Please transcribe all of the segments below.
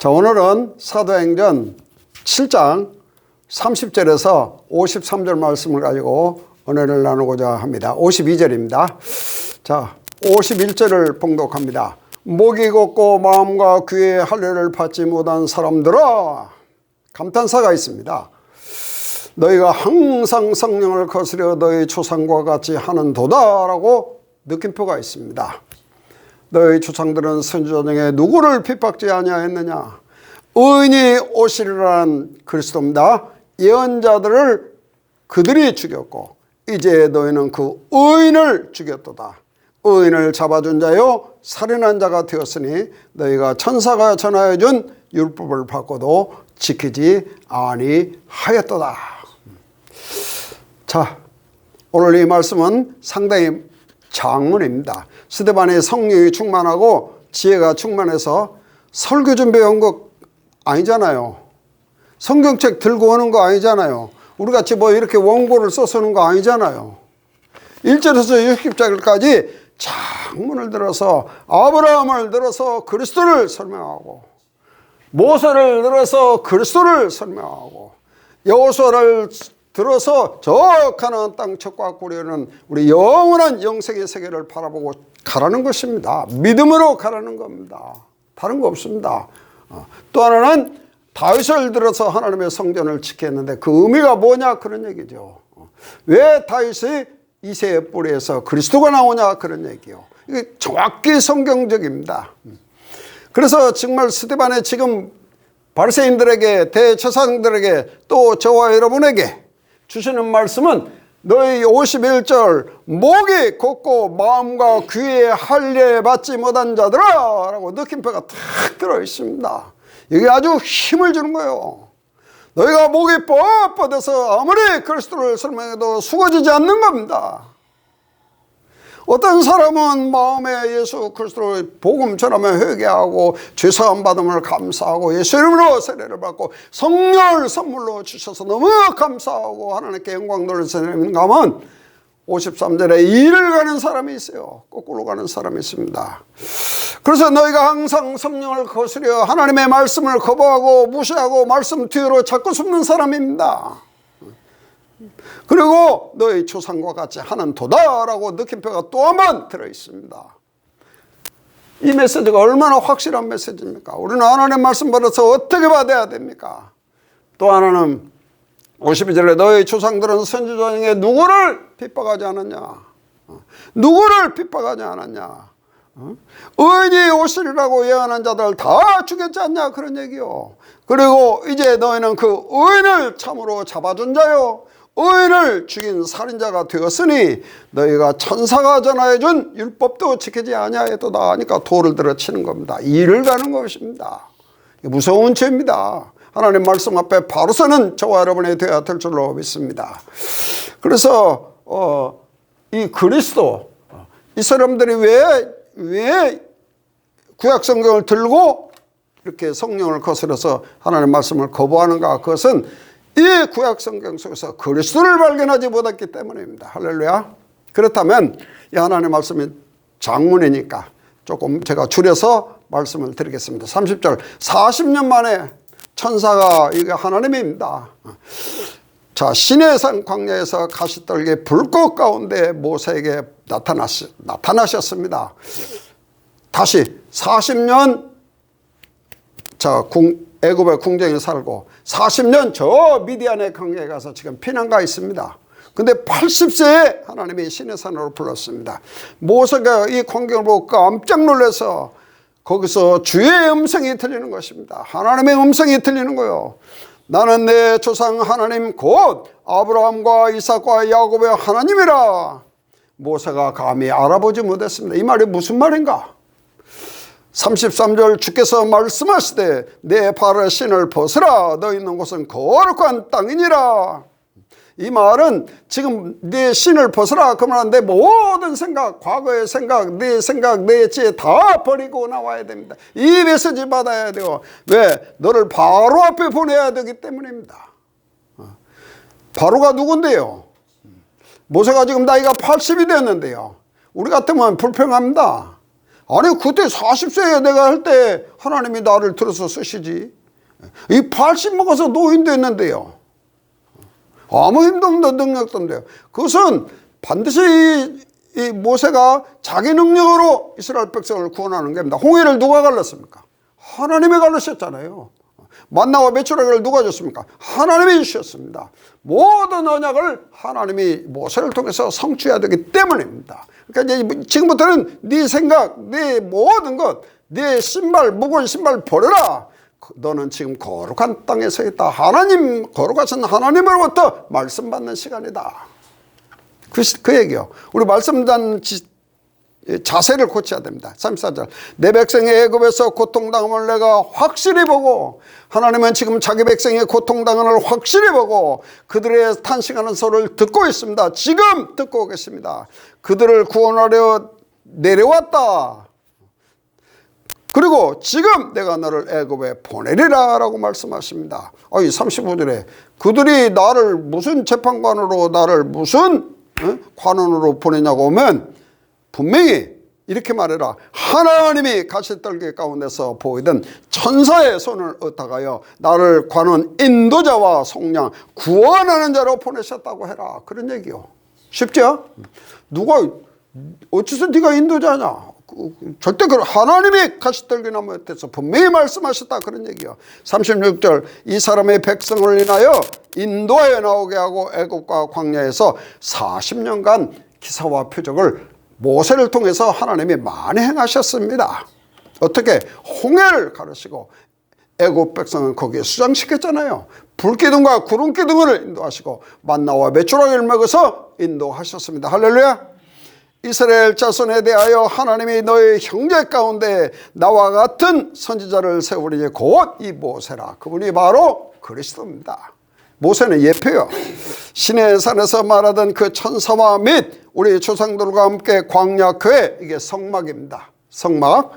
자, 오늘은 사도행전 7장 30절에서 53절 말씀을 가지고 은혜를 나누고자 합니다. 52절입니다. 자, 51절을 봉독합니다. 목이 곧고 마음과 귀에 할례를 받지 못한 사람들아, 감탄사가 있습니다. 너희가 항상 성령을 거스려 너희 조상과 같이 하는도다 라고 느낌표가 있습니다. 너희 조상들은 선지자 누구를 핍박지 아니하였느냐? 의인이 오시리라는 그리스도입니다. 예언자들을 그들이 죽였고 이제 너희는 그 의인을 죽였도다. 의인을 잡아준 자요 살인한 자가 되었으니 너희가 천사가 전하여 준 율법을 받고도 지키지 아니하였도다. 자, 오늘 이 말씀은 상당히 장문입니다. 스데반의 성령이 충만하고 지혜가 충만해서 설교 준비해 온 거 아니잖아요. 성경책 들고 오는 거 아니잖아요. 우리같이 뭐 이렇게 원고를 써서 오는 거 아니잖아요. 1절에서 60절까지 장문을 들어서 아브라함을 들어서 그리스도를 설명하고 모세를 들어서 그리스도를 설명하고 여호수아를 들어서 저 가나안 땅 척과 꾸려는 우리 영원한 영생의 세계를 바라보고 가라는 것입니다. 믿음으로 가라는 겁니다. 다른 거 없습니다. 또 하나는 다윗을 들어서 하나님의 성전을 지켰는데 그 의미가 뭐냐 그런 얘기죠. 왜 다윗이 이새의 뿌리에서 그리스도가 나오냐 그런 얘기요. 이게 정확히 성경적입니다. 그래서 정말 스데반의 지금 바리새인들에게 대제사장들에게 또 저와 여러분에게 주시는 말씀은 너희 51절 목이 곧고 마음과 귀에 할례 받지 못한 자들아 라고 느낌표가 탁 들어있습니다. 이게 아주 힘을 주는 거예요. 너희가 목이 뻣뻣해서 아무리 그리스도를 설명해도 수고지지 않는 겁니다. 어떤 사람은 마음에 예수 그리스도를 복음 전하며 회개하고 죄사함 받음을 감사하고 예수 이름으로 세례를 받고 성령을 선물로 주셔서 너무 감사하고 하나님께 영광 돌리는가 하면 53절에 일을 가는 사람이 있어요. 거꾸로 가는 사람이 있습니다. 그래서 너희가 항상 성령을 거스려 하나님의 말씀을 거부하고 무시하고 말씀 뒤로 자꾸 숨는 사람입니다. 그리고 너희 조상과 같이 하는 도다라고 느낌표가 또 한 번 들어있습니다. 이 메시지가 얼마나 확실한 메시지입니까? 우리는 하나님의 말씀 받아서 어떻게 받아야 됩니까? 또 하나는 52절에 너희 조상들은 선지자 중에 누구를 핍박하지 않았냐? 누구를 핍박하지 않았냐? 의인이 오시리라고 예언한 자들 다 죽였지 않냐? 그런 얘기요. 그리고 이제 너희는 그 의인을 참으로 잡아준 자요 의인을 죽인 살인자가 되었으니 너희가 천사가 전하여준 율법도 지키지 아니하였도다 하니까 돌을 들어 치는 겁니다. 일을 가는 것입니다. 무서운 죄입니다. 하나님 말씀 앞에 바로 서는 저와 여러분이 되어야 될 줄로 믿습니다. 그래서 이 그리스도 이 사람들이 왜 구약 성경을 들고 이렇게 성령을 거스려서 하나님의 말씀을 거부하는가? 그것은 이 구약 성경 속에서 그리스도를 발견하지 못했기 때문입니다. 할렐루야. 그렇다면 이 하나님의 말씀이 장문이니까 조금 제가 줄여서 말씀을 드리겠습니다. 30절 40년 만에 천사가 이게 하나님입니다. 자, 시내산 광야에서 가시떨기 불꽃 가운데 모세에게 나타나셨습니다. 다시 40년 자 애굽의 궁정에 살고 40년 저 미디안의 광야에 가서 지금 피난가 있습니다. 근데 80세에 하나님이 시내산으로 불렀습니다. 모세가 이 광경을 보고 깜짝 놀라서 거기서 주의 음성이 들리는 것입니다. 하나님의 음성이 들리는 거예요. 나는 내 조상 하나님 곧 아브라함과 이삭과 야곱의 하나님이라. 모세가 감히 알아보지 못했습니다. 이 말이 무슨 말인가? 33절 주께서 말씀하시되 내 발의 신을 벗으라 너희 있는 곳은 거룩한 땅이니라. 이 말은 지금 네 신을 벗으라 그러면 내 모든 생각, 과거의 생각, 내 지혜 다 버리고 나와야 됩니다. 이 메시지 받아야 돼요. 왜? 너를 바로 앞에 보내야 되기 때문입니다. 바로가 누군데요? 모세가 지금 나이가 80이 됐는데요. 우리 같으면 불평합니다. 아니 그때 40세에 내가 할 때 하나님이 나를 들어서 쓰시지. 이 80 먹어서 노인 됐는데요. 아무 힘도 없는 능력도 없는데요. 그것은 반드시 이 모세가 자기 능력으로 이스라엘 백성을 구원하는 겁니다. 홍해를 누가 갈랐습니까? 하나님이 갈르셨잖아요. 만나와 메추라기를 누가 줬습니까? 하나님이 주셨습니다. 모든 언약을 하나님이 모세를 통해서 성취해야 되기 때문입니다. 그러니까 이제 지금부터는 네 생각, 네 모든 것, 네 신발, 무거운 신발 버려라. 너는 지금 거룩한 땅에 서 있다. 하나님, 거룩하신 하나님으로부터 말씀 받는 시간이다. 그 얘기요. 우리 말씀 받는 자세를 고쳐야 됩니다. 34절. 내 백성이 애굽에서 고통당함을 내가 확실히 보고, 하나님은 지금 자기 백성이 고통당함을 확실히 보고 그들의 탄식하는 소리를 듣고 있습니다. 지금 듣고 계십니다. 그들을 구원하려 내려왔다. 그리고 지금 내가 너를 애굽에 보내리라 라고 말씀하십니다. 이 35절에 그들이 나를 무슨 재판관으로, 나를 무슨 관원으로 보내냐고 하면 분명히 이렇게 말해라. 하나님이 가시떨기 가운데서 보이던 천사의 손을 의탁하여 나를 관원 인도자와 속량 구원하는 자로 보내셨다고 해라. 그런 얘기요. 쉽죠? 누가 어째서 네가 인도자냐? 절대 그런, 하나님이 가시떨기 나무 곁에서 분명히 말씀하셨다. 그런 얘기요. 36절. 이 사람의 백성을 인하여 인도에 나오게 하고 애굽과 광야에서 40년간 기사와 표적을 모세를 통해서 하나님이 많이 행하셨습니다. 어떻게? 홍해를 가르시고 애굽 백성은 거기에 수장시켰잖아요. 불기둥과 구름기둥을 인도하시고 만나와 메추라기를 먹어서 인도하셨습니다. 할렐루야. 이스라엘 자손에 대하여 하나님이 너의 형제 가운데 나와 같은 선지자를 세우리니 곧 이 모세라. 그분이 바로 그리스도입니다. 모세는 예표요. 시내 산에서 말하던 그 천사와 및 우리 조상들과 함께 광야교회, 이게 성막입니다. 성막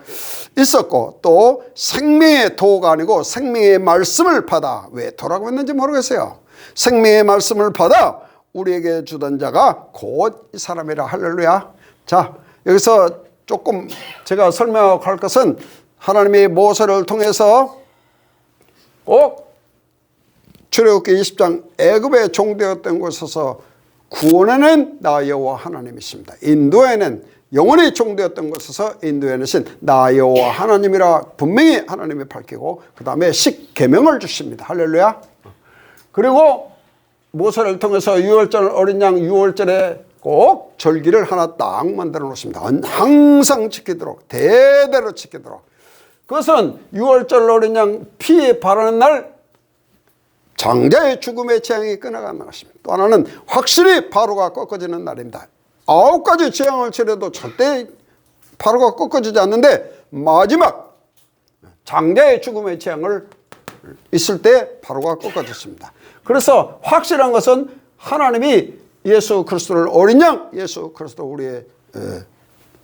있었고, 또 생명의 도가 아니고 생명의 말씀을 받아, 왜 도라고 했는지 모르겠어요. 생명의 말씀을 받아 우리에게 주던 자가 곧 이 사람이라. 할렐루야. 자, 여기서 조금 제가 설명할 것은 하나님이 모세를 통해서 꼭 출애굽기 20장 애굽에 종되었던 곳에서 구원에는 나 여호와 하나님이십니다. 인도에는 영원히 종되었던 곳에서 인도에는 나 여호와 하나님이라 분명히 하나님이 밝히고 그 다음에 십계명을 주십니다. 할렐루야. 그리고 모세를 통해서 유월절 어린 양 유월절에 꼭 절기를 하나 딱 만들어 놓습니다. 항상 지키도록, 대대로 지키도록. 그것은 유월절 어린 양 피 바르는 날 장자의 죽음의 재앙이 끊어가는 것입니다. 또 하나는 확실히 바로가 꺾어지는 날입니다. 9가지 재앙을 치려도 절대 바로가 꺾어지지 않는데 마지막 장자의 죽음의 재앙을 있을 때 바로가 꺾어졌습니다. 그래서 확실한 것은 하나님이 예수 그리스도를 어린 양, 예수 그리스도 우리의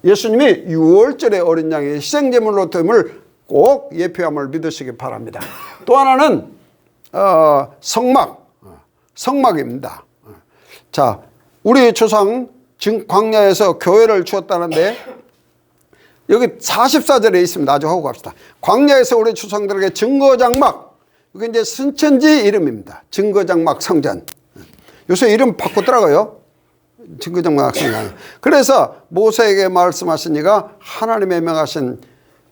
예수님이 유월절의 어린 양의 희생제물로 됨을 꼭 예표함을 믿으시기 바랍니다. 또 하나는 성막입니다. 자, 우리 조상 지금 광야에서 교회를 주었다는데 여기 44절에 있습니다. 아주 하고 갑시다. 광야에서 우리 조상들에게 증거장막, 이게 이제 신천지 이름입니다. 증거장막 성전. 요새 이름 바꿨더라고요. 증거장막 성전. 그래서 모세에게 말씀하신 이가 하나님의 명하신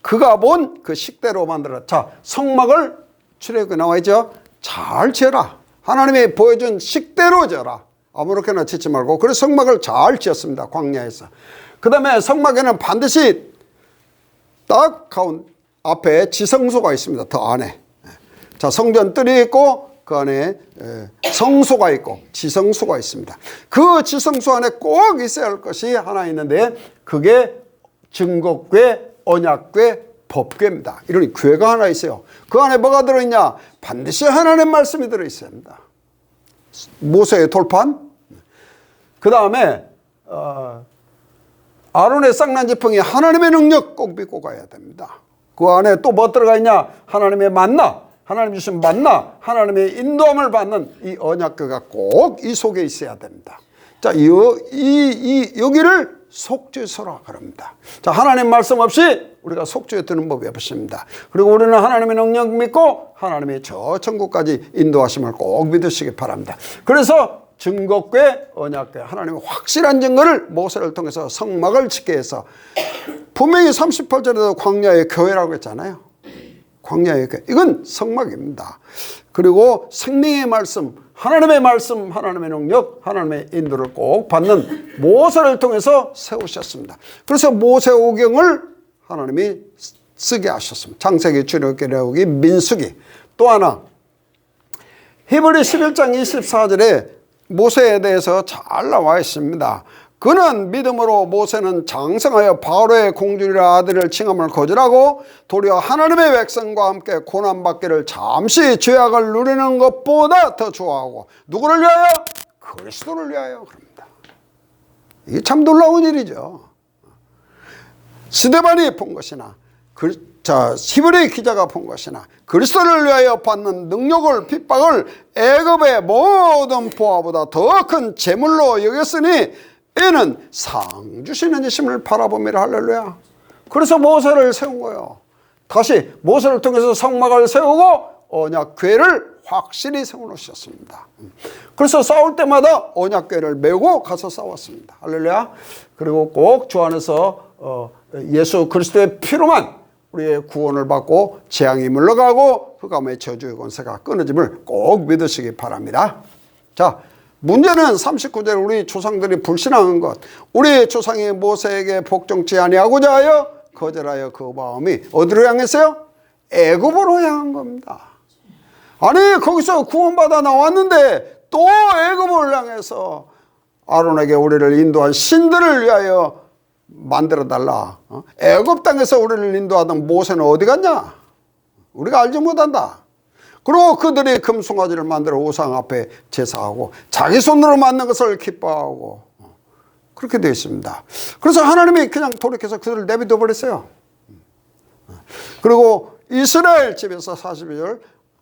그가 본 그 식대로 만들었다. 자, 성막을 출애굽에 나와 있죠. 잘 지어라. 하나님이 보여준 식대로 지어라. 아무렇게나 짓지 말고. 그래서 성막을 잘 지었습니다. 광야에서. 그 다음에 성막에는 반드시 딱 앞에 지성소가 있습니다. 더 안에. 자, 성전 뜰이 있고 그 안에 성소가 있고 지성소가 있습니다. 그 지성소 안에 꼭 있어야 할 것이 하나 있는데 그게 증거궤, 언약궤, 법궤입니다. 이런 궤가 하나 있어요. 그 안에 뭐가 들어있냐? 반드시 하나님의 말씀이 들어있어야 합니다. 모세의 돌판, 그 다음에 아론의 쌍난지팡이, 하나님의 능력 꼭 믿고 가야 됩니다. 그 안에 또 뭐 들어가 있냐? 하나님의 만나, 하나님 주신 만나, 하나님의 인도함을 받는 이 언약궤가 꼭 이 속에 있어야 됩니다. 자, 여기를 속죄서라 그럽니다. 자, 하나님 말씀 없이 우리가 속죄에 드는 법이 없습니다. 그리고 우리는 하나님의 능력 믿고 하나님의 저 천국까지 인도하심을 꼭 믿으시기 바랍니다. 그래서 증거궤, 언약궤, 하나님의 확실한 증거를 모세를 통해서 성막을 짓게 해서, 분명히 38절에도 광야의 교회라고 했잖아요. 광야의 교회, 이건 성막입니다. 그리고 생명의 말씀, 하나님의 말씀, 하나님의 능력, 하나님의 인도를 꼭 받는 모세를 통해서 세우셨습니다. 그래서 모세오경을 하나님이 쓰게 하셨습니다. 창세기, 출애굽기, 레위기, 민수기. 또 하나, 히브리 11장 24절에 모세에 대해서 잘 나와 있습니다. 그는 믿음으로 모세는 장성하여 바로의 공주리라 아들을 칭함을 거절하고 도리어 하나님의 백성과 함께 고난받기를 잠시 죄악을 누리는 것보다 더 좋아하고, 누구를 위하여? 그리스도를 위하여 그럽니다. 이게 참 놀라운 일이죠. 스데반이 본 것이나 히브리 기자가 본 것이나 그리스도를 위하여 받는 능력을, 핍박을 애굽의 모든 보화보다 더 큰 재물로 여겼으니 이는 상 주시는 이심을 바라봅니다. 할렐루야. 그래서 모세를 세운 거예요. 다시 모세를 통해서 성막을 세우고 언약궤를 확실히 세워놓으셨습니다. 그래서 싸울 때마다 언약궤를 메고 가서 싸웠습니다. 할렐루야. 그리고 꼭 주 안에서 예수 그리스도의 피로만 우리의 구원을 받고 재앙이 물러가고 흑암의 저주의 권세가 끊어짐을 꼭 믿으시기 바랍니다. 자, 문제는 39절, 우리 조상들이 불신앙한 것, 우리 조상이 모세에게 복종치 아니하고자 하여 거절하여 그 마음이 어디로 향했어요? 애굽으로 향한 겁니다. 아니, 거기서 구원받아 나왔는데 또 애굽을 향해서 아론에게 우리를 인도한 신들을 위하여 만들어 달라. 애굽 땅에서 우리를 인도하던 모세는 어디 갔냐? 우리가 알지 못한다. 그리고 그들이 금송아지를 만들어 우상 앞에 제사하고 자기 손으로 만든 것을 기뻐하고, 그렇게 되어 있습니다. 그래서 하나님이 그냥 돌이켜서 그들을 내비둬 버렸어요. 그리고 이스라엘 집에서 42절,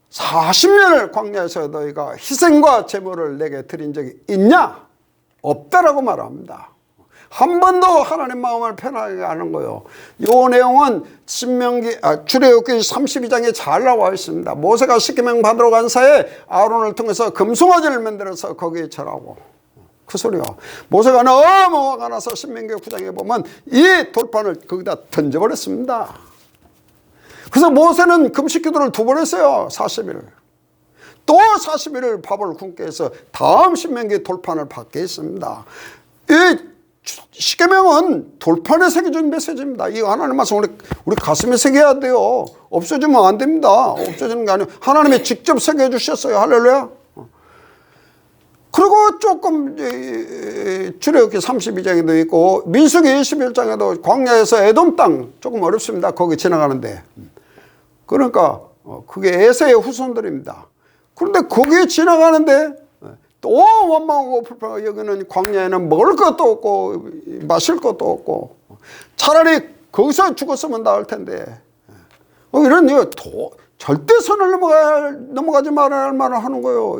40년을 광야에서 너희가 희생과 제물을 내게 드린 적이 있냐? 없다라고 말합니다. 한 번도 하나님 마음을 편하게 하는 거예요. 이 내용은 출애굽기 32장에 잘 나와 있습니다. 모세가 십계명 받으러 간 사이에 아론을 통해서 금송아지를 만들어서 거기에 절하고, 그 소리요. 모세가 너무 화가 나서 신명기 9장에 보면 이 돌판을 거기다 던져버렸습니다. 그래서 모세는 금식 기도를 2번 했어요. 40일. 또 40일을 밥을 굶게 해서 다음 신명기 돌판을 받게 했습니다. 이 십계명은 돌판에 새겨준 메시지입니다. 이 하나님 말씀 우리 가슴에 새겨야 돼요. 없어지면 안 됩니다. 없어지는 게 아니에요. 하나님이 직접 새겨주셨어요. 할렐루야. 그리고 조금 출애굽기 32장에도 있고 민수기 21장에도 광야에서 에돔 땅, 조금 어렵습니다. 거기 지나가는데. 그러니까 그게 에서의 후손들입니다. 그런데 거기에 지나가는데 또 원망하고 불평하고, 여기는 광야에는 먹을 것도 없고 마실 것도 없고 차라리 거기서 죽었으면 나을 텐데, 이런 절대 선을 넘어가지 말아야 할 말을 하는 거예요.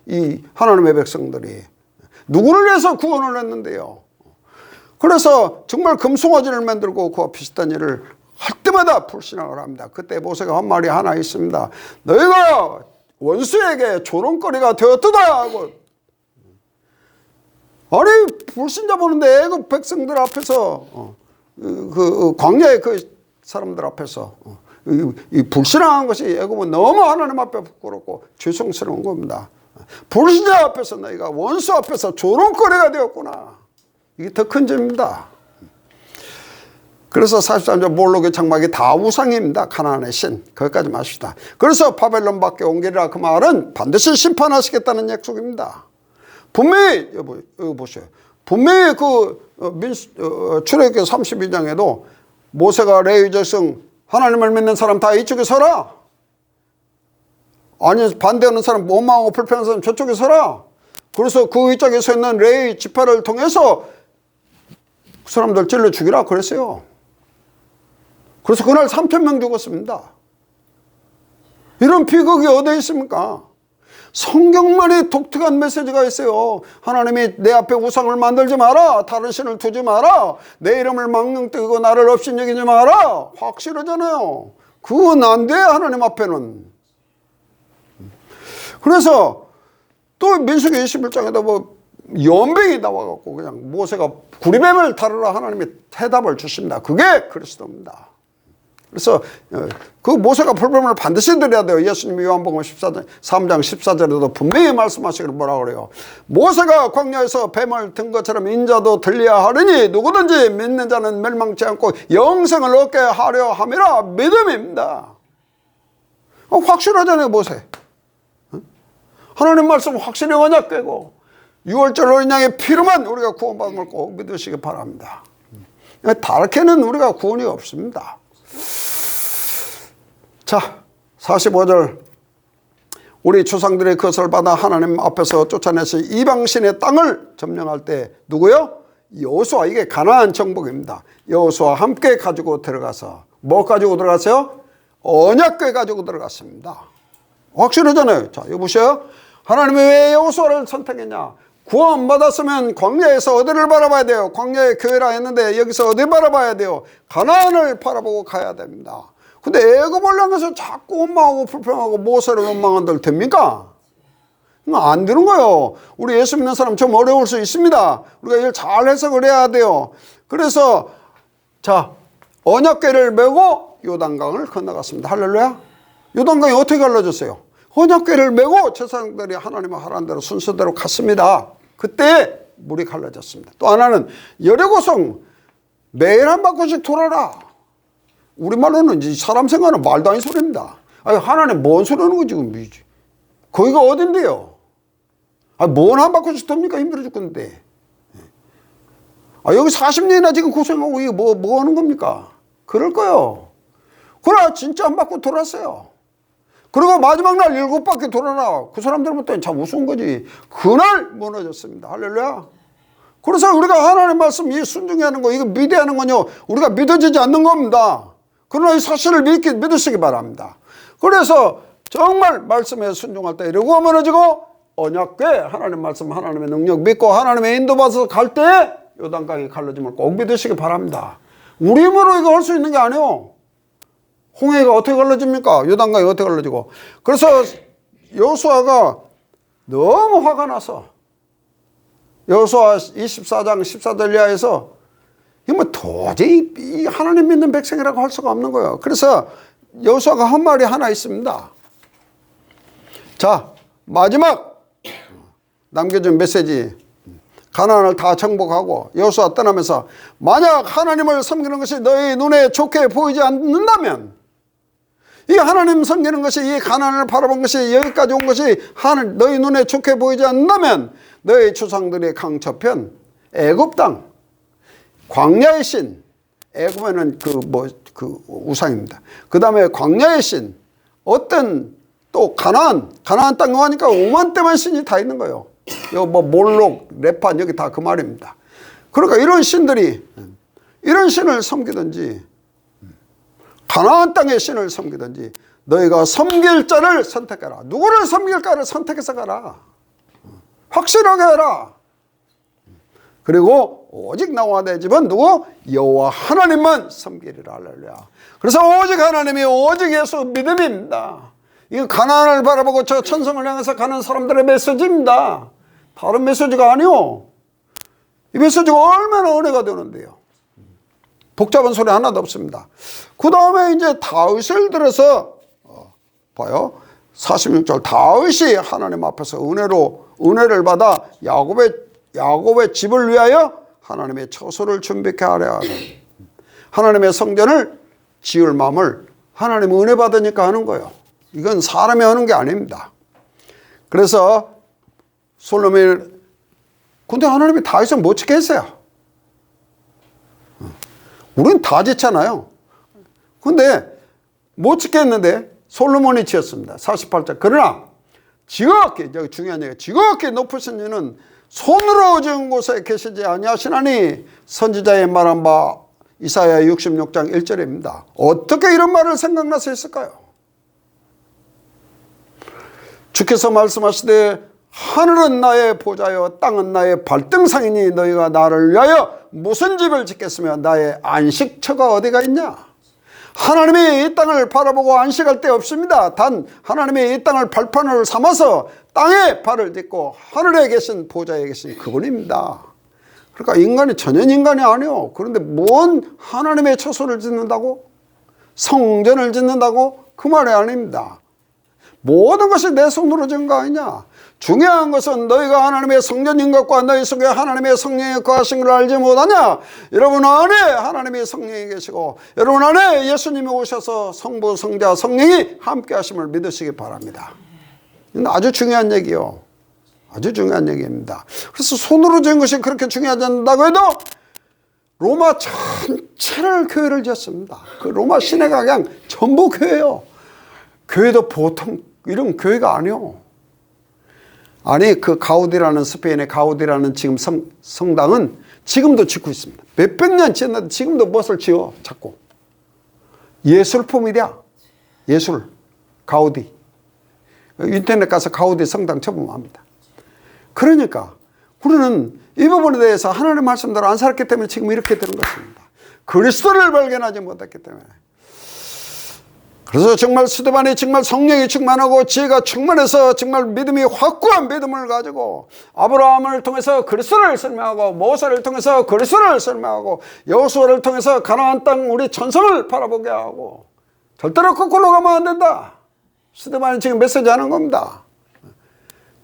이 하나님의 백성들이 누구를 위해서 구원을 했는데요. 그래서 정말 금송아지를 만들고 그와 비슷한 일을 할 때마다 불신앙을 합니다. 그때 모세가 한 말이 하나 있습니다. 너희가 원수에게 조롱거리가 되었도다 하고, 아니, 불신자 보는데 애굽 백성들 앞에서 그 광야의 그 사람들 앞에서 이 불신앙한 것이 애굽은 너무 하나님 앞에 부끄럽고 죄송스러운 겁니다. 불신자 앞에서 너희가 원수 앞에서 조롱거리가 되었구나. 이게 더 큰 죄입니다. 그래서 43절 몰록의 장막이 다 우상입니다. 가나안의 신. 거기까지 마십시다. 그래서 바벨론 밖에 옮기리라, 그 말은 반드시 심판하시겠다는 약속입니다. 분명히 여기 보세요. 분명히 출애굽기 32장에도 모세가 레위 백성 하나님을 믿는 사람 다 이쪽에 서라. 아니, 반대하는 사람, 원망하고 불평하는 사람 저쪽에 서라. 그래서 그 이쪽에 서 있는 레위 지파를 통해서 그 사람들 찔러 죽이라 그랬어요. 그래서 그날 3,000명 죽었습니다. 이런 비극이 어디에 있습니까? 성경만이 독특한 메시지가 있어요. 하나님이 내 앞에 우상을 만들지 마라. 다른 신을 두지 마라. 내 이름을 망령 뜨고 나를 업신여기지 마라. 확실하잖아요. 그건 안 돼, 하나님 앞에는. 그래서 또 민수기 21장에다 뭐 연병이 나와갖고 그냥 모세가 구리뱀을 다루라 하나님이 대답을 주십니다. 그게 그리스도입니다. 그래서 그 모세가 풀뱀을 반드시 드려야 돼요. 예수님이 요한복음 3장 14절에도 분명히 말씀하시기를 뭐라 그래요. 모세가 광야에서 뱀을 든 것처럼 인자도 들려야 하리니 누구든지 믿는 자는 멸망치 않고 영생을 얻게 하려 함이라. 믿음입니다. 확실하잖아요, 모세. 하나님 말씀 확실히 언약되고 6월절 어린 양의 피로만 우리가 구원받은 걸 꼭 믿으시기 바랍니다. 다르게는 우리가 구원이 없습니다. 자, 45절. 우리 조상들의 것을 받아 하나님 앞에서 쫓아내서 이방신의 땅을 점령할 때 누구요? 여호수아. 이게 가나안 정복입니다. 여호수아와 함께 가지고 들어가서 뭐 가지고 들어갔어요? 언약궤 가지고 들어갔습니다. 확실하잖아요. 자, 이거 보세요. 하나님이 왜 여호수아를 선택했냐? 구원받았으면 광야에서 어디를 바라봐야 돼요? 광야의 교회라 했는데 여기서 어디 바라봐야 돼요? 가나안을 바라보고 가야 됩니다. 근데 애굽을 향해서 자꾸 원망하고 불평하고 모세를 원망한들 됩니까? 안 되는 거예요. 우리 예수 믿는 사람 좀 어려울 수 있습니다. 우리가 이걸 잘 해석을 해야 돼요. 그래서 자, 언약궤를 메고 요단강을 건너갔습니다. 할렐루야. 요단강이 어떻게 갈라졌어요? 언약궤를 메고 제사장들이 하나님의 하라는 대로 순서대로 갔습니다. 그때 물이 갈라졌습니다. 또 하나는 여리고성 매일 한 바퀴씩 돌아라. 우리말로는 사람 생각하는 말도 아닌 소리입니다. 아니, 하나님 뭔 소리 하는 거지 지금. 거기가 어딘데요? 뭔 한 바퀴씩 돕니까? 힘들어 죽겠는데. 여기 40년이나 지금 고생하고 이게 뭐 하는 겁니까? 그럴 거요. 그러나 진짜 한 바퀴 돌았어요. 그리고 마지막 날 7바퀴 돌아라. 그 사람들부터는 참 우스운 거지. 그날 무너졌습니다. 할렐루야. 그래서 우리가 하나님 말씀 이 순종해 하는 거, 이거 믿어야 하는 건요, 우리가 믿어지지 않는 겁니다. 그러나 이 사실을 믿으시기 바랍니다. 그래서 정말 말씀에 순종할 때 이러고 무너지고 언약궤 하나님 말씀, 하나님의 능력 믿고 하나님의 인도받아서 갈 때 요단강이 갈라짐을 꼭 믿으시기 바랍니다. 우리 힘으로 이거 할 수 있는 게 아니에요. 홍해가 어떻게 갈라집니까? 요단강이 어떻게 갈라지고. 그래서 여호수아가 너무 화가 나서 여호수아 24장 14절 이하에서 뭐 도저히 이 하나님 믿는 백성이라고 할 수가 없는 거예요. 그래서 여호수아가 한 말이 하나 있습니다. 자, 마지막 남겨준 메시지. 가나안을 다 정복하고 여호수아 떠나면서 만약 하나님을 섬기는 것이 너희 눈에 좋게 보이지 않는다면, 이 하나님 섬기는 것이, 이 가나안을 바라본 것이, 여기까지 온 것이 너희 눈에 좋게 보이지 않는다면 너희 조상들의 강처편 애굽 땅, 광야의 신, 애굽에는 그 우상입니다. 그 다음에 광야의 신, 어떤 또 가나안 땅 가니까 5만 대만 신이 다 있는 거예요. 요 몰록, 레판 여기 다 그 말입니다. 그러니까 이런 신들이, 이런 신을 섬기든지 가나안 땅의 신을 섬기든지 너희가 섬길 자를 선택해라. 누구를 섬길까를 선택해서 가라. 확실하게 해라. 그리고 오직 나와 내 집은 누구? 여호와 하나님만 섬기리라. 할렐루야. 그래서 오직 하나님이, 오직 예수 믿음입니다. 이거 가나안을 바라보고 저 천성을 향해서 가는 사람들의 메시지입니다. 다른 메시지가 아니요. 이 메시지가 얼마나 은혜가 되는데요. 복잡한 소리 하나도 없습니다. 그 다음에 이제 다윗을 들어서 봐요. 46절 다윗이 하나님 앞에서 은혜를 받아 야곱의 집을 위하여 하나님의 처소를 준비케 하려 하는, 하나님의 성전을 지을 마음을 하나님 은혜 받으니까 하는 거예요. 이건 사람이 하는 게 아닙니다. 그래서 솔로몬이, 근데 하나님이 다윗을 못 지게 했어요. 우린 다 짓잖아요. 근데 못 지게 했는데 솔로몬이 지었습니다. 48절. 그러나 지극히, 여기 중요한 얘기가, 지극히 높으신 이는 손으로 지은 곳에 계시지 아니하시나니 선지자의 말한 바 이사야 66장 1절입니다. 어떻게 이런 말을 생각나서 했을까요? 주께서 말씀하시되 하늘은 나의 보좌여 땅은 나의 발등상이니 너희가 나를 위하여 무슨 집을 짓겠으며 나의 안식처가 어디가 있냐. 하나님이 이 땅을 바라보고 안식할 데 없습니다. 단 하나님이 이 땅을 발판을 삼아서 땅에 발을 딛고 하늘에 계신 보좌에 계신 그분입니다. 그러니까 인간이 전혀 인간이 아니요. 그런데 뭔 하나님의 처소를 짓는다고? 성전을 짓는다고? 그 말이 아닙니다. 모든 것이 내 손으로 지은 거 아니냐. 중요한 것은 너희가 하나님의 성전인 것과 너희 속에 하나님의 성령이 거하신 걸 알지 못하냐. 여러분 안에 하나님의 성령이 계시고 여러분 안에 예수님이 오셔서 성부 성자 성령이 함께 하심을 믿으시기 바랍니다. 이건 아주 중요한 얘기요. 아주 중요한 얘기입니다. 그래서 손으로 지은 것이 그렇게 중요하지 않다고 해도 로마 전체를 교회를 지었습니다. 그 로마 시내가 그냥 전부 교회예요. 교회도 보통 이런 교회가 아니요. 아니 그 가우디라는 스페인의 가우디라는 지금 성당은 지금도 짓고 있습니다. 몇백 년 지었는데 지금도 무엇을 지어 자꾸. 예술품이랴. 예술. 가우디. 인터넷 가서 가우디 성당 쳐보면 그러니까 우리는 이 부분에 대해서 하나님의 말씀대로 안 살았기 때문에 지금 이렇게 되는 것입니다. 그리스도를 발견하지 못했기 때문에. 그래서 정말 스데반이 정말 성령이 충만하고 지혜가 충만해서 정말 믿음이 확고한 믿음을 가지고 아브라함을 통해서 그리스도를 설명하고 모세를 통해서 그리스도를 설명하고 여호수아를 통해서 가나안 땅 우리 천성을 바라보게 하고 절대로 거꾸로 가면 안 된다. 스데반이 지금 메시지 하는 겁니다.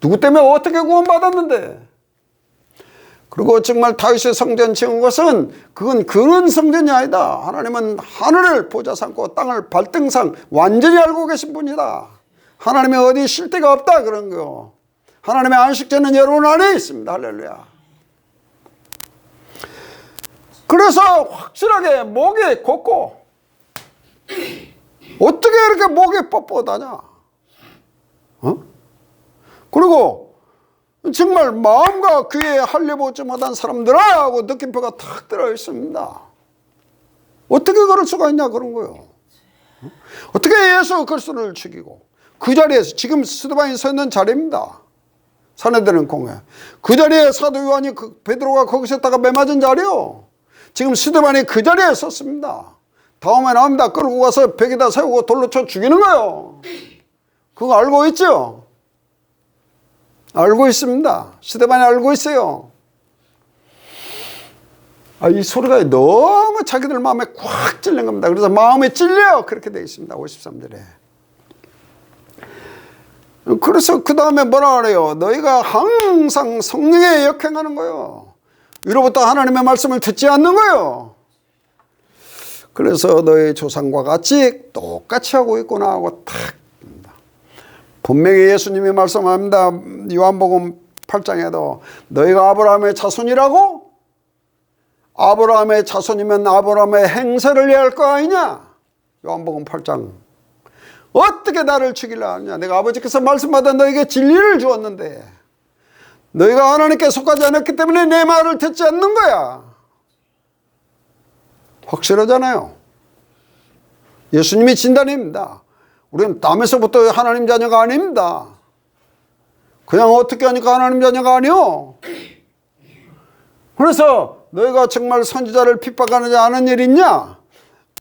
누구 때문에 어떻게 구원받았는데. 그리고 정말 다윗의 성전 지은 것은 그건 그런 성전이 아니다. 하나님은 하늘을 보좌 삼고 땅을 발등상 완전히 알고 계신 분이다. 하나님이 어디 쉴 데가 없다 그런 거. 하나님의 안식처는 여러분 안에 있습니다. 할렐루야. 그래서 확실하게 목이 곧고 어떻게 이렇게 목이 뻣뻣하냐. 그리고 정말 마음과 귀에 할려보지 못한 사람들아 하고 느낌표가 탁 들어 있습니다. 어떻게 그럴 수가 있냐 그런 거예요. 어떻게 예수 그리스도를 죽이고 그 자리에서 지금 스데반이 서 있는 자리입니다. 사내들은 공회. 그 자리에 사도 요한이 베드로가 거기서 있다가 매맞은 자리요. 지금 스데반이 그 자리에 섰습니다. 다음에 나옵니다. 끌고 가서 벽에다 세우고 돌로 쳐 죽이는 거예요. 그거 알고 있죠? 알고 있습니다. 스데반이 알고 있어요. 이 소리가 너무 자기들 마음에 꽉 찔린 겁니다. 그래서 마음에 찔려요. 그렇게 되어 있습니다. 53절에. 그래서 그 다음에 뭐라 그래요? 너희가 항상 성령에 역행하는 거예요. 위로부터 하나님의 말씀을 듣지 않는 거예요. 그래서 너희 조상과 같이 똑같이 하고 있구나 하고 탁. 분명히 예수님이 말씀합니다. 요한복음 8장에도 너희가 아브라함의 자손이라고? 아브라함의 자손이면 아브라함의 행세를 해야 할 거 아니냐? 요한복음 8장. 어떻게 나를 죽이려 하느냐? 내가 아버지께서 말씀받아 너에게 진리를 주었는데 너희가 하나님께 속하지 않았기 때문에 내 말을 듣지 않는 거야. 확실하잖아요. 예수님이 진단입니다. 우리는 남에서부터 하나님 자녀가 아닙니다. 그냥 어떻게 하니까 하나님 자녀가 아니요. 그래서 너희가 정말 선지자를 핍박하지 않은 일 있냐?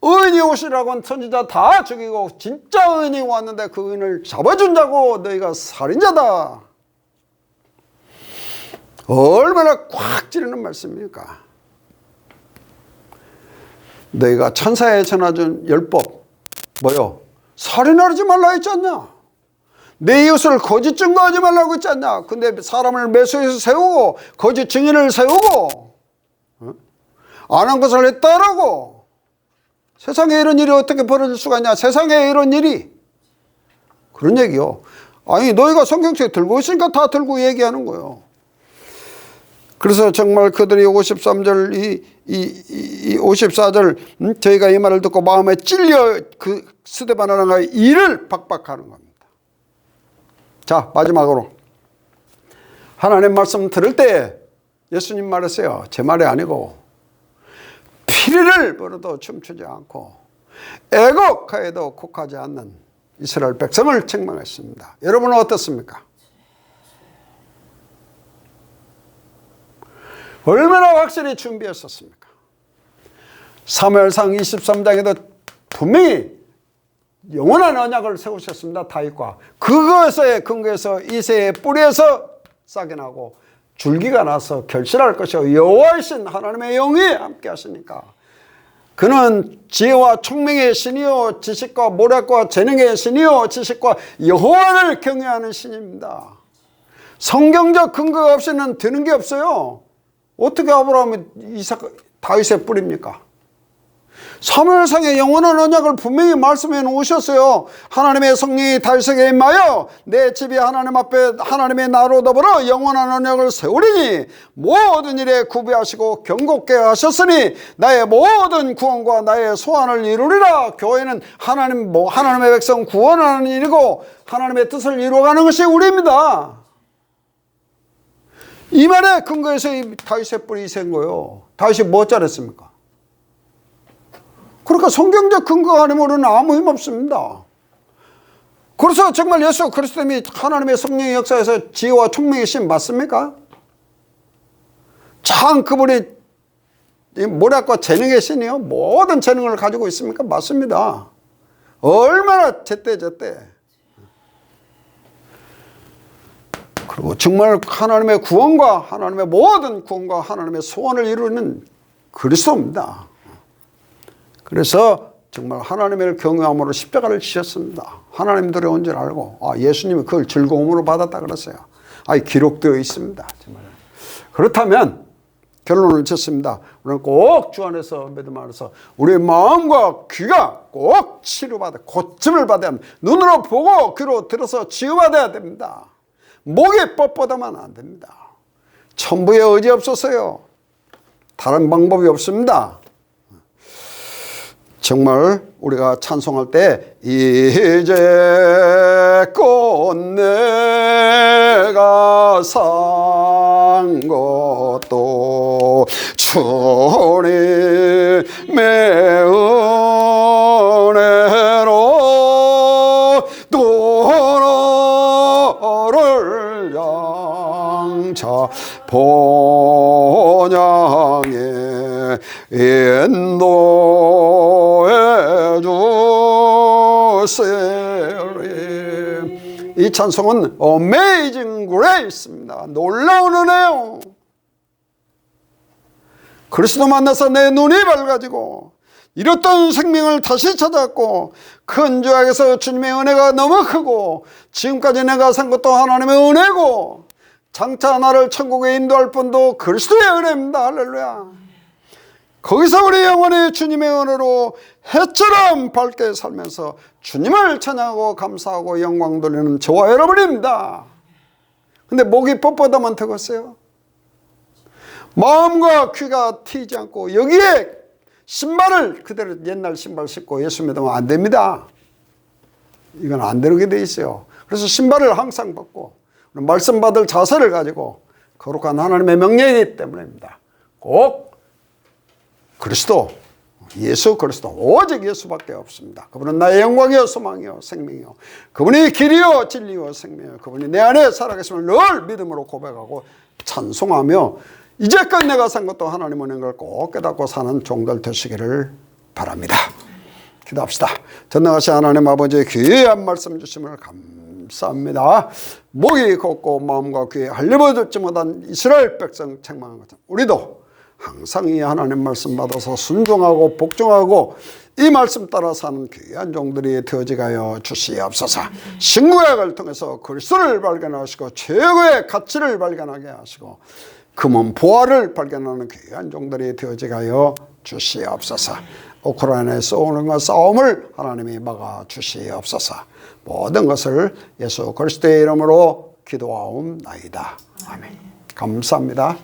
의인이 오시라고 선지자 다 죽이고 진짜 의인이 왔는데 그 의인을 잡아준 자고 너희가 살인자다. 얼마나 꽉 찌르는 말씀입니까? 너희가 천사에 전해준 율법 뭐요? 살인하지 말라 했지 않냐? 내 이웃을 거짓 증거하지 말라고 했지 않냐? 근데 사람을 매수해서 세우고 거짓 증인을 세우고 안 한 것을 했다라고. 세상에 이런 일이 어떻게 벌어질 수가 있냐? 세상에 이런 일이. 그런 얘기요. 아니 너희가 성경책 들고 있으니까 다 들고 얘기하는 거예요. 그래서 정말 그들이 53절 이 54절 저희가 이 말을 듣고 마음에 찔려 그 스데반의 이를 박박하는 겁니다. 자 마지막으로 하나님 말씀 들을 때 예수님 말했어요. 제 말이 아니고 피리를 벌어도 춤추지 않고 애곡하여도 곡하지 않는 이스라엘 백성을 책망했습니다. 여러분은 어떻습니까? 얼마나 확실히 준비했었습니까? 사무엘상 23장에도 분명히 영원한 언약을 세우셨습니다. 다윗과 그것에 근거해서 이새의 뿌리에서 싹이 나고 줄기가 나서 결실할 것이요 여호와이신 하나님의 영이 함께 하시니까 그는 지혜와 총명의 신이요 지식과 모략과 재능의 신이요 지식과 여호와를 경외하는 신입니다. 성경적 근거가 없이는 되는 게 없어요. 어떻게 아브라함이 다윗의 뿌리입니까? 사무엘상의 영원한 언약을 분명히 말씀해 놓으셨어요. 하나님의 성령이 다윗에게 임하여 내 집이 하나님 앞에 하나님의 나로 더불어 영원한 언약을 세우리니 모든 일에 구비하시고 경고케 하셨으니 나의 모든 구원과 나의 소원을 이루리라. 교회는 하나님의 백성 구원하는 일이고 하나님의 뜻을 이루어가는 것이 우리입니다. 이 말에 근거해서 다윗의 뿌리 센 거예요. 다윗이 뭐 잘했습니까? 그러니까 성경적 근거가 아니면 아무 힘 없습니다. 그래서 정말 예수 그리스도님이 하나님의 성령의 역사에서 지혜와 총명의 신 맞습니까? 참 그분이 모략과 재능의 신이요 모든 재능을 가지고 있습니까? 맞습니다. 얼마나 제때 그리고 정말 하나님의 구원과 하나님의 모든 구원과 하나님의 소원을 이루는 그리스도입니다. 그래서 정말 하나님을 경외함으로 십자가를 지셨습니다. 하나님 들어온 줄 알고 예수님이 그걸 즐거움으로 받았다 그랬어요. 기록되어 있습니다. 정말. 그렇다면 결론을 짓습니다. 우리는 꼭 주 안에서 믿음 안에서 우리의 마음과 귀가 꼭 치료받아 고침을 받아야 합니다. 눈으로 보고 귀로 들어서 치유받아야 됩니다. 목이 뻣뻣하면 안 됩니다. 천부에 의지 없어서요. 다른 방법이 없습니다. 정말 우리가 찬송할 때 이제껏 내가 산 것도 주님의 은혜로 너를 양차 본향에 인도해 주세요. 이 찬송은 Amazing Grace입니다. 놀라운 은혜요. 그리스도 만나서 내 눈이 밝아지고 잃었던 생명을 다시 찾았고 큰 죄악에서 주님의 은혜가 너무 크고 지금까지 내가 산 것도 하나님의 은혜고 장차 나를 천국에 인도할 분도 그리스도의 은혜입니다. 할렐루야. 거기서 우리 영혼이 주님의 은혜로 해처럼 밝게 살면서 주님을 찬양하고 감사하고 영광 돌리는 저와 여러분입니다. 근데 목이 뻣뻣하면 되겠어요? 마음과 귀가 트이지 않고 여기에 신발을 그대로 옛날 신발 신고 예수 믿으면 안 됩니다. 이건 안 되게 돼 있어요. 그래서 신발을 항상 벗고 말씀 받을 자세를 가지고 거룩한 하나님의 명령이기 때문입니다. 꼭 그리스도, 예수 그리스도, 오직 예수밖에 없습니다. 그분은 나의 영광이요 소망이요 생명이요 그분이 길이요 진리요 생명이요 그분이 내 안에 살아계심을 늘 믿음으로 고백하고 찬송하며 이제껏 내가 산 것도 하나님 은혜인 걸 꼭 깨닫고 사는 종들 되시기를 바랍니다. 기도합시다. 전능하신 하나님 아버지의 귀한 말씀 주심을 감사합니다. 목이 걷고 마음과 귀에 할례 듣지 못한 이스라엘 백성 책망한 것처럼 우리도 항상 이 하나님 말씀 받아서 순종하고 복종하고 이 말씀 따라 사는 귀한 종들이 되어지게 하여 주시옵소서. 신구약을 통해서 그리스도를 발견하시고 최고의 가치를 발견하게 하시고 금은 보화를 발견하는 귀한 종들이 되어지게 하여 주시옵소서. 우크라이나에서 오는 싸움을 하나님이 막아 주시옵소서. 모든 것을 예수 그리스도의 이름으로 기도하옵나이다. 아멘. 감사합니다.